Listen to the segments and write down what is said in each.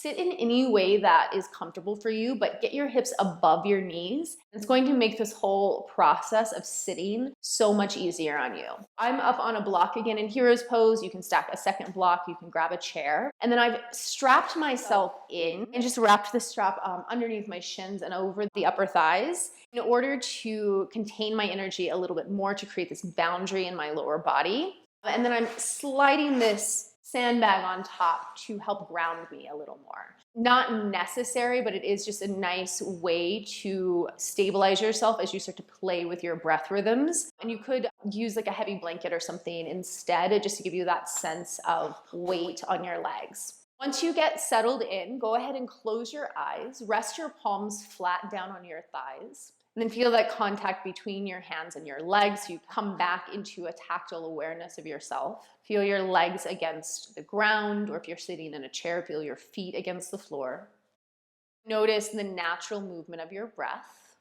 Sit in any way that is comfortable for you, but get your hips above your knees. It's going to make this whole process of sitting so much easier on you. I'm up on a block again in hero's pose. You can stack a second block, you can grab a chair. And then I've strapped myself in and just wrapped the strap underneath my shins and over the upper thighs in order to contain my energy a little bit more, to create this boundary in my lower body. And then I'm sliding this sandbag on top to help ground me a little more. Not necessary, but it is just a nice way to stabilize yourself as you start to play with your breath rhythms. And you could use like a heavy blanket or something instead, just to give you that sense of weight on your legs. Once you get settled in, go ahead and close your eyes, rest your palms flat down on your thighs. And then feel that contact between your hands and your legs. You come back into a tactile awareness of yourself. Feel your legs against the ground, or if you're sitting in a chair, feel your feet against the floor. Notice the natural movement of your breath.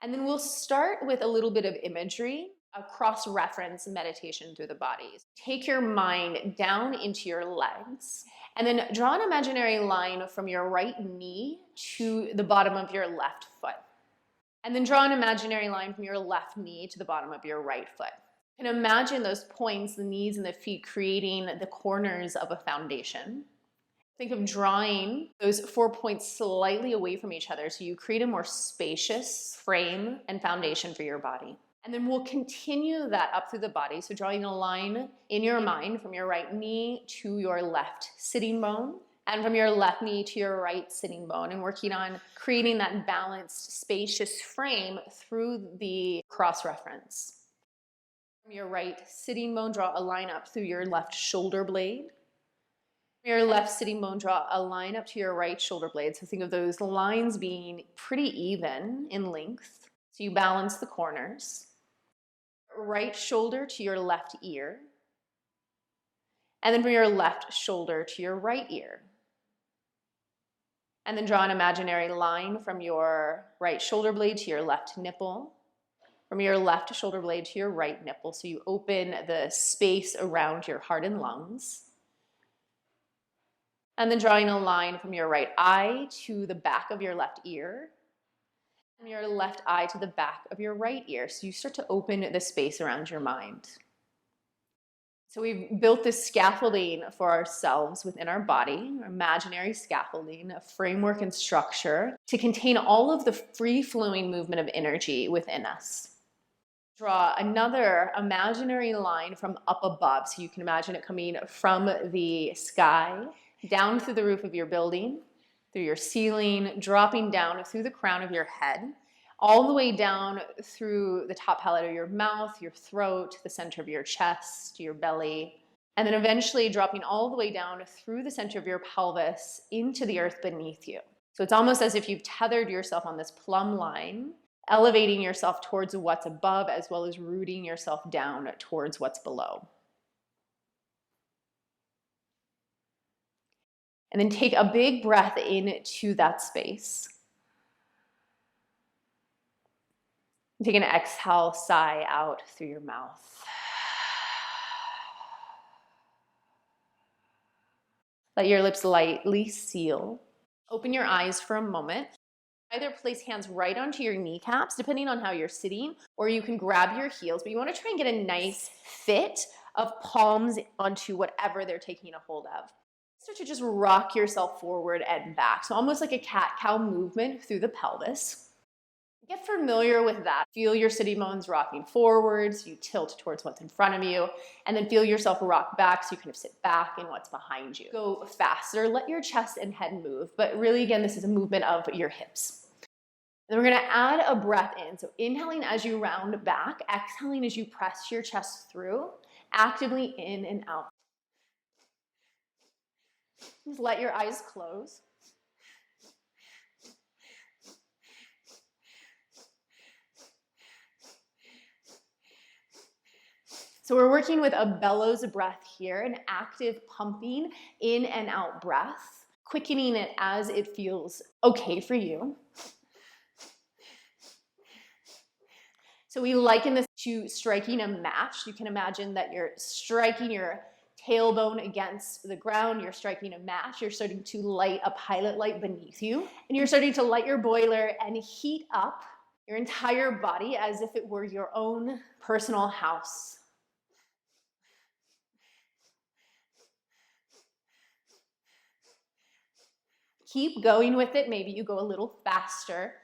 And then we'll start with a little bit of imagery, a cross-reference meditation through the body. Take your mind down into your legs, and then draw an imaginary line from your right knee to the bottom of your left foot. And then draw an imaginary line from your left knee to the bottom of your right foot. And imagine those points, the knees and the feet, creating the corners of a foundation. Think of drawing those 4 points slightly away from each other so you create a more spacious frame and foundation for your body. And then we'll continue that up through the body. So drawing a line in your mind from your right knee to your left sitting bone, and from your left knee to your right sitting bone, and working on creating that balanced, spacious frame through the cross-reference. From your right sitting bone, draw a line up through your left shoulder blade. From your left sitting bone, draw a line up to your right shoulder blade. So think of those lines being pretty even in length. So you balance the corners. Right shoulder to your left ear, and then from your left shoulder to your right ear. And then draw an imaginary line from your right shoulder blade to your left nipple, from your left shoulder blade to your right nipple, so you open the space around your heart and lungs. And then drawing a line from your right eye to the back of your left ear, from your left eye to the back of your right ear. So you start to open the space around your mind. So we've built this scaffolding for ourselves within our body, our imaginary scaffolding, a framework and structure to contain all of the free-flowing movement of energy within us. Draw another imaginary line from up above. So you can imagine it coming from the sky, down through the roof of your building, through your ceiling, dropping down through the crown of your head, all the way down through the top palate of your mouth, your throat, the center of your chest, your belly, and then eventually dropping all the way down through the center of your pelvis into the earth beneath you. So it's almost as if you've tethered yourself on this plumb line, elevating yourself towards what's above, as well as rooting yourself down towards what's below. And then take a big breath into that space. Take an exhale, sigh out through your mouth. Let your lips lightly seal. Open your eyes for a moment. Either place hands right onto your kneecaps, depending on how you're sitting, or you can grab your heels, but you want to try and get a nice fit of palms onto whatever they're taking a hold of. Start to just rock yourself forward and back. So almost like a cat-cow movement through the pelvis. Get familiar with that. Feel your sitting bones rocking forwards. You tilt towards what's in front of you, and then feel yourself rock back so you kind of sit back in what's behind you. Go faster. Let your chest and head move. But really, again, this is a movement of your hips. Then we're going to add a breath in. So inhaling as you round back, exhaling as you press your chest through, actively in and out. Just let your eyes close. So we're working with a bellows breath here, an active pumping in and out breath, quickening it as it feels okay for you. So we liken this to striking a match. You can imagine that you're striking your tailbone against the ground, you're striking a match, you're starting to light a pilot light beneath you, and you're starting to light your boiler and heat up your entire body as if it were your own personal house. Keep going with it. Maybe you go a little faster.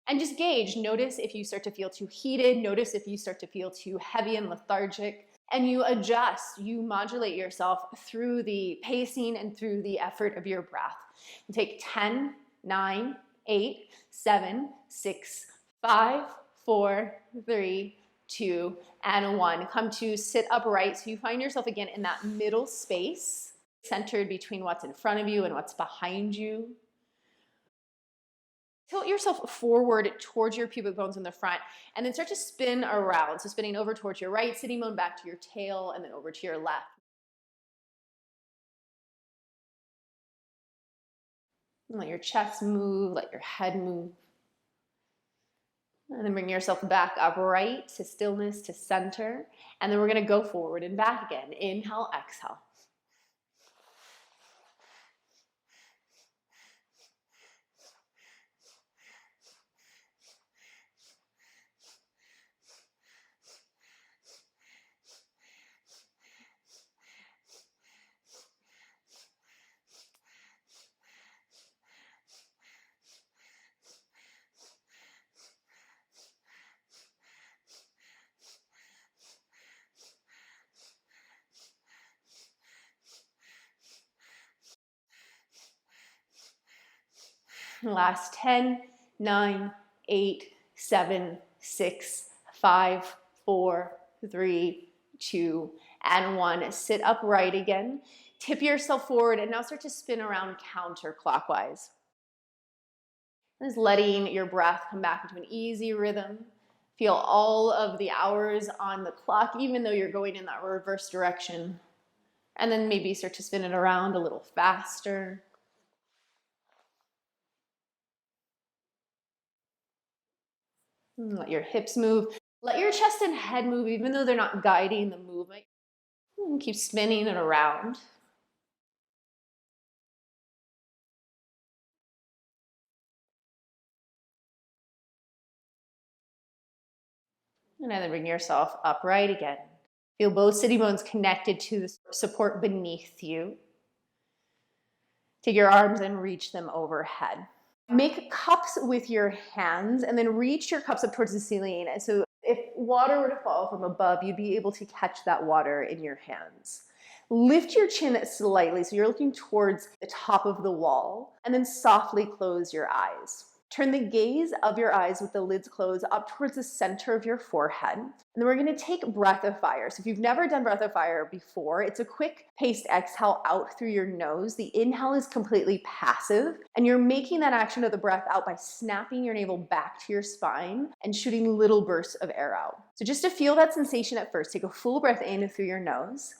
And just gauge. Notice if you start to feel too heated. Notice if you start to feel too heavy and lethargic. And you adjust, you modulate yourself through the pacing and through the effort of your breath. And take 10, 9, 8, 7, 6, 5, 4, 3, 2, and 1. Come to sit upright. So you find yourself again in that middle space, centered between what's in front of you and what's behind you. Tilt yourself forward towards your pubic bones in the front, and then start to spin around. So spinning over towards your right sitting bone, back to your tail, and then over to your left. And let your chest move, let your head move. And then bring yourself back upright to stillness, to center. And then we're going to go forward and back again. Inhale, exhale. Last 10, 9, 8, 7, 6, 5, 4, 3, 2, and 1. Sit upright again. Tip yourself forward and now start to spin around counterclockwise. Just letting your breath come back into an easy rhythm. Feel all of the hours on the clock, even though you're going in that reverse direction. And then maybe start to spin it around a little faster. Let your hips move. Let your chest and head move, even though they're not guiding the movement. And keep spinning it around. And then bring yourself upright again. Feel both sitting bones connected to the support beneath you. Take your arms and reach them overhead. Make cups with your hands and then reach your cups up towards the ceiling. And so if water were to fall from above, you'd be able to catch that water in your hands. Lift your chin slightly so you're looking towards the top of the wall, and then softly close your eyes. Turn the gaze of your eyes with the lids closed up towards the center of your forehead. And then we're going to take breath of fire. So if you've never done breath of fire before, it's a quick paced exhale out through your nose. The inhale is completely passive, and you're making that action of the breath out by snapping your navel back to your spine and shooting little bursts of air out. So just to feel that sensation at first, take a full breath in through your nose.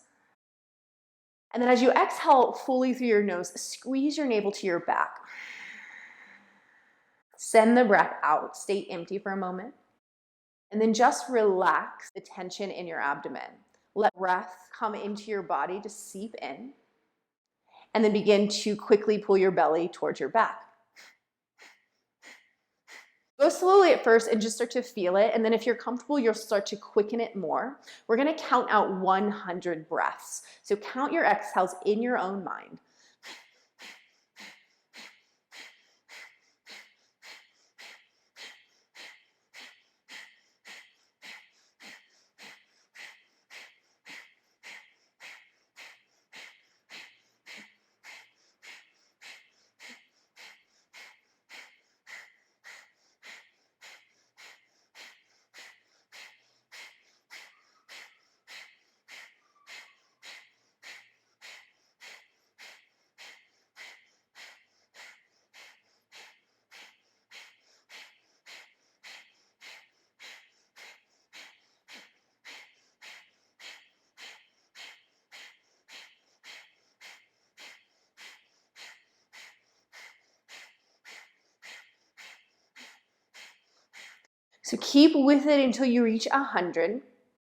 And then as you exhale fully through your nose, squeeze your navel to your back. Send the breath out. Stay empty for a moment. And then just relax the tension in your abdomen. Let breath come into your body to seep in. And then begin to quickly pull your belly towards your back. Go slowly at first and just start to feel it. And then if you're comfortable, you'll start to quicken it more. We're going to count out 100 breaths. So count your exhales in your own mind. So keep with it until you reach 100.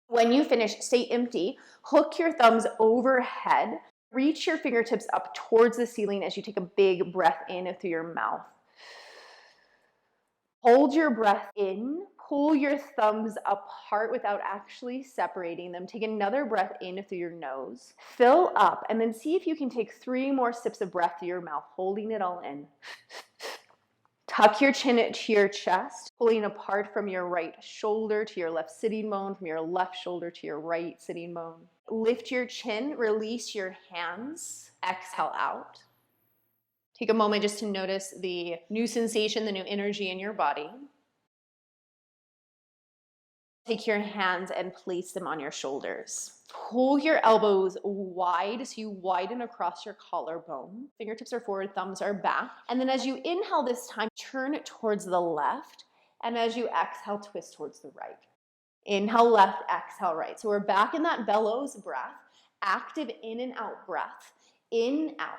When you finish, stay empty. Hook your thumbs overhead. Reach your fingertips up towards the ceiling as you take a big breath in through your mouth. Hold your breath in. Pull your thumbs apart without actually separating them. Take another breath in through your nose. Fill up, and then see if you can take 3 more sips of breath through your mouth, holding it all in. Tuck your chin to your chest, pulling apart from your right shoulder to your left sitting bone, from your left shoulder to your right sitting bone. Lift your chin, release your hands, exhale out. Take a moment just to notice the new sensation, the new energy in your body. Take your hands and place them on your shoulders. Pull your elbows wide so you widen across your collarbone. Fingertips are forward, thumbs are back. And then as you inhale this time, turn towards the left. And as you exhale, twist towards the right. Inhale left, exhale right. So we're back in that bellows breath, active in and out breath. In, out.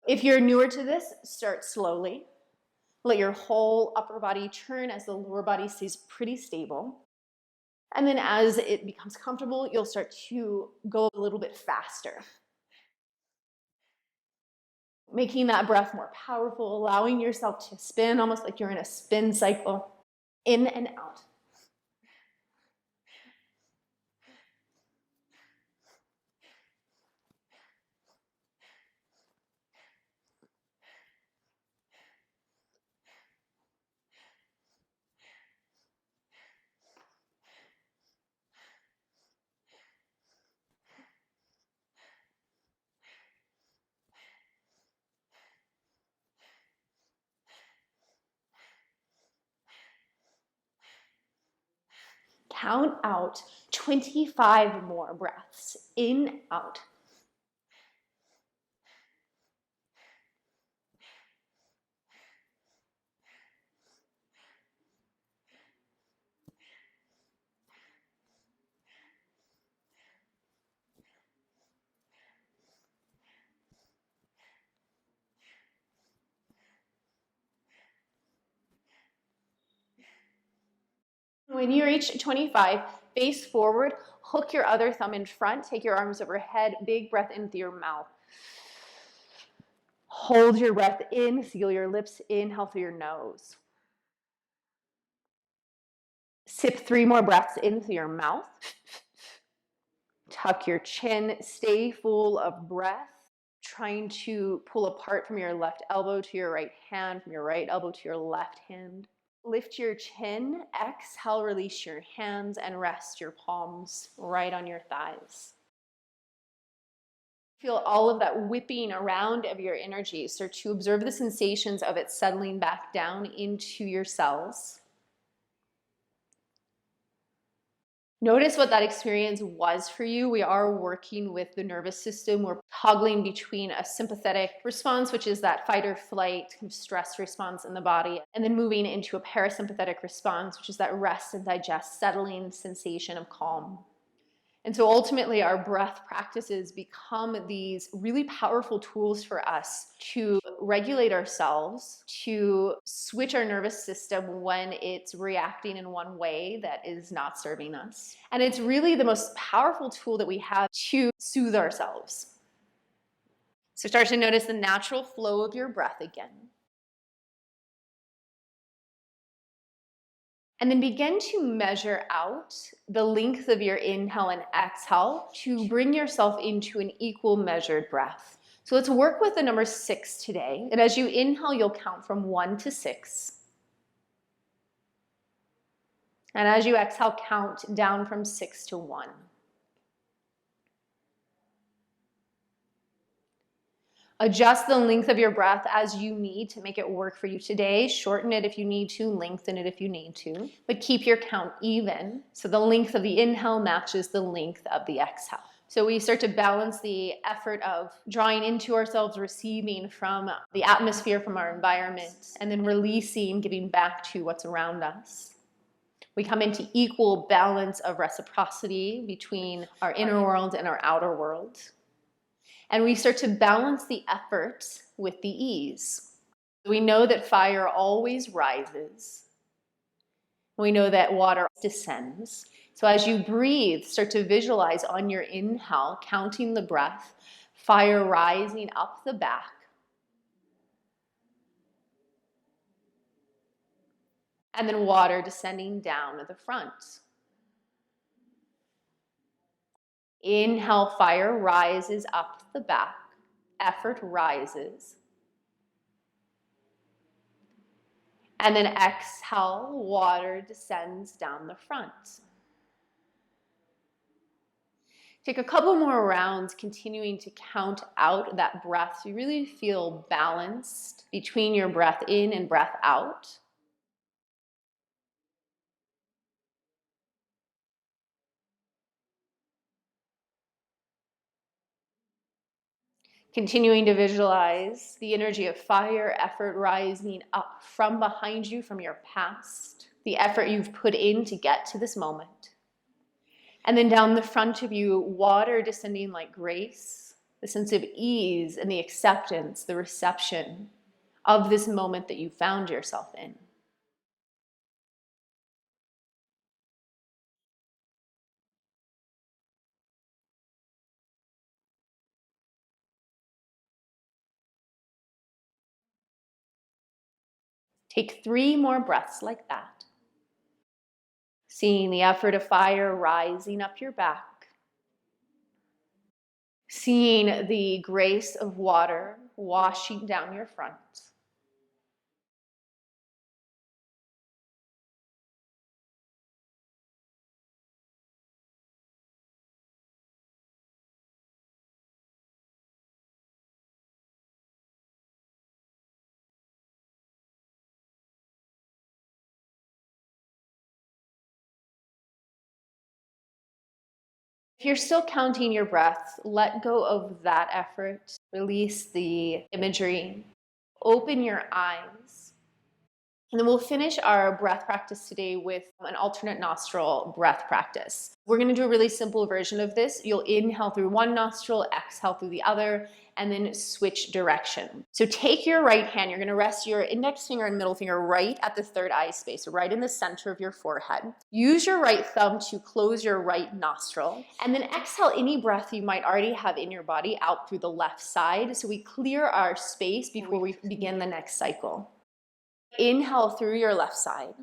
If you're newer to this, start slowly. Let your whole upper body turn as the lower body stays pretty stable. And then as it becomes comfortable, you'll start to go a little bit faster. Making that breath more powerful, allowing yourself to spin almost like you're in a spin cycle, in and out. Count out 25 more breaths, in, out. When you reach 25, face forward, hook your other thumb in front, take your arms overhead, big breath in through your mouth. Hold your breath in, seal your lips, inhale through your nose. Sip 3 more breaths in through your mouth. Tuck your chin, stay full of breath, trying to pull apart from your left elbow to your right hand, from your right elbow to your left hand. Lift your chin, exhale, release your hands, and rest your palms right on your thighs. Feel all of that whipping around of your energy. Start to observe the sensations of it settling back down into your cells. Notice what that experience was for you. We are working with the nervous system. We're toggling between a sympathetic response, which is that fight or flight kind of stress response in the body, and then moving into a parasympathetic response, which is that rest and digest, settling sensation of calm. And so ultimately our breath practices become these really powerful tools for us to regulate ourselves, to switch our nervous system when it's reacting in one way that is not serving us. And it's really the most powerful tool that we have to soothe ourselves. So start to notice the natural flow of your breath again. And then begin to measure out the length of your inhale and exhale to bring yourself into an equal measured breath. So let's work with the number 6 today. And as you inhale, you'll count from 1 to 6. And as you exhale, count down from 6 to 1. Adjust the length of your breath as you need to make it work for you today. Shorten it if you need to, lengthen it if you need to, but keep your count even so the length of the inhale matches the length of the exhale. So we start to balance the effort of drawing into ourselves, receiving from the atmosphere, from our environment, and then releasing, giving back to what's around us. We come into equal balance of reciprocity between our inner world and our outer world. And we start to balance the effort with the ease. We know that fire always rises. We know that water descends. So as you breathe, start to visualize on your inhale, counting the breath, fire rising up the back. And then water descending down the front. Inhale, fire rises up the back. Effort rises. And then exhale, water descends down the front. Take a couple more rounds, continuing to count out that breath so you really feel balanced between your breath in and breath out. Continuing to visualize the energy of fire, effort rising up from behind you, from your past, the effort you've put in to get to this moment. And then down the front of you, water descending like grace, the sense of ease and the acceptance, the reception of this moment that you found yourself in. Take 3 more breaths like that. Seeing the effort of fire rising up your back. Seeing the grace of water washing down your front. If you're still counting your breath, let go of that effort. Release the imagery. Open your eyes. And then we'll finish our breath practice today with an alternate nostril breath practice. We're going to do a really simple version of this. You'll inhale through one nostril, exhale through the other, and then switch direction. So take your right hand, you're going to rest your index finger and middle finger right at the third eye space, right in the center of your forehead. Use your right thumb to close your right nostril, and then exhale any breath you might already have in your body out through the left side, so we clear our space before we begin the next cycle. Inhale through your left side.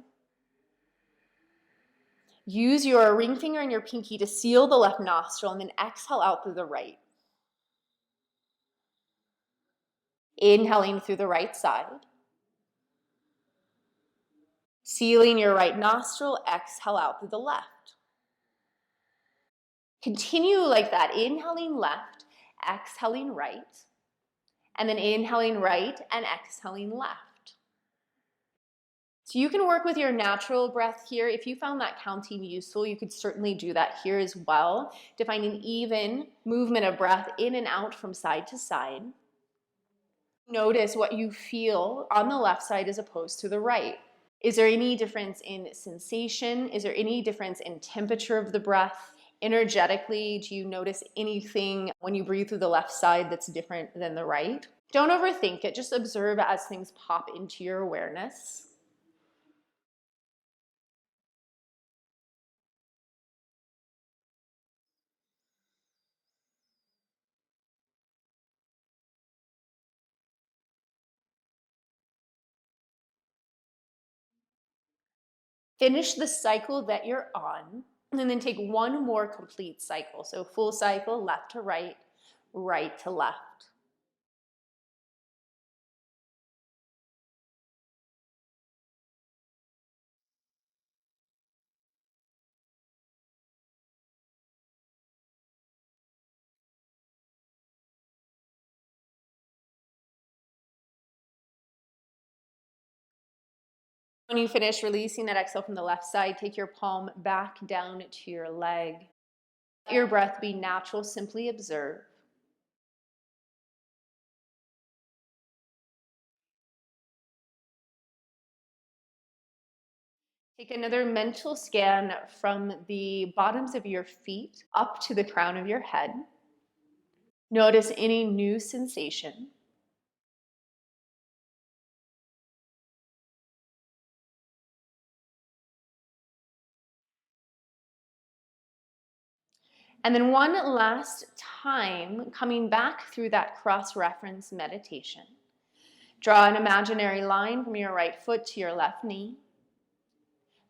Use your ring finger and your pinky to seal the left nostril, and then exhale out through the right. Inhaling through the right side. Sealing your right nostril, exhale out through the left. Continue like that, inhaling left, exhaling right, and then inhaling right and exhaling left. So you can work with your natural breath here. If you found that counting useful, you could certainly do that here as well to find an even movement of breath in and out from side to side. Notice what you feel on the left side as opposed to the right. Is there any difference in sensation? Is there any difference in temperature of the breath? Energetically, do you notice anything when you breathe through the left side that's different than the right? Don't overthink it. Just observe as things pop into your awareness. Finish the cycle that you're on, and then take one more complete cycle. So full cycle, left to right, right to left. When you finish releasing that exhale from the left side, take your palm back down to your leg. Let your breath be natural, simply observe. Take another mental scan from the bottoms of your feet up to the crown of your head. Notice any new sensation. And then one last time, coming back through that cross-reference meditation, draw an imaginary line from your right foot to your left knee,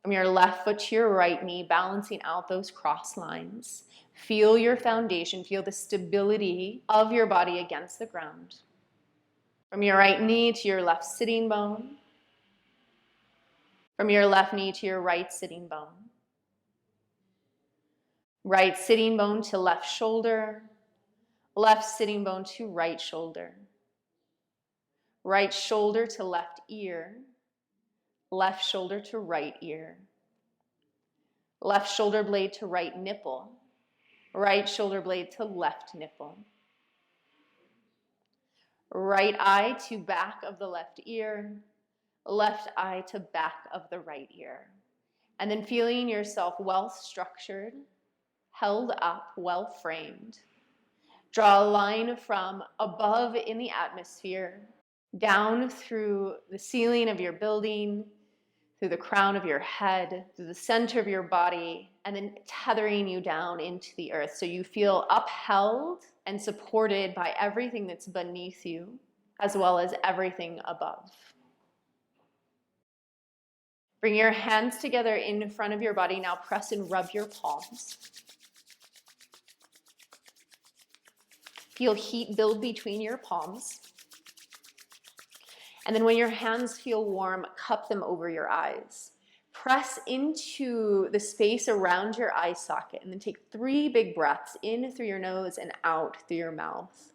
from your left foot to your right knee, balancing out those cross lines. Feel your foundation, feel the stability of your body against the ground. From your right knee to your left sitting bone, from your left knee to your right sitting bone. Right sitting bone to left shoulder, left sitting bone to right shoulder. Right shoulder to left ear, left shoulder to right ear. Left shoulder blade to right nipple, right shoulder blade to left nipple. Right eye to back of the left ear, left eye to back of the right ear. And then feeling yourself well structured, held up, well framed. Draw a line from above in the atmosphere, down through the ceiling of your building, through the crown of your head, through the center of your body, and then tethering you down into the earth so you feel upheld and supported by everything that's beneath you, as well as everything above. Bring your hands together in front of your body. Now press and rub your palms. Feel heat build between your palms. And then when your hands feel warm, cup them over your eyes. Press into the space around your eye socket and then take 3 big breaths in through your nose and out through your mouth.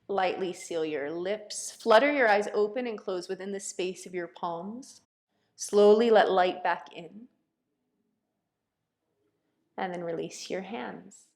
Lightly seal your lips. Flutter your eyes open and close within the space of your palms. Slowly let light back in. And then release your hands.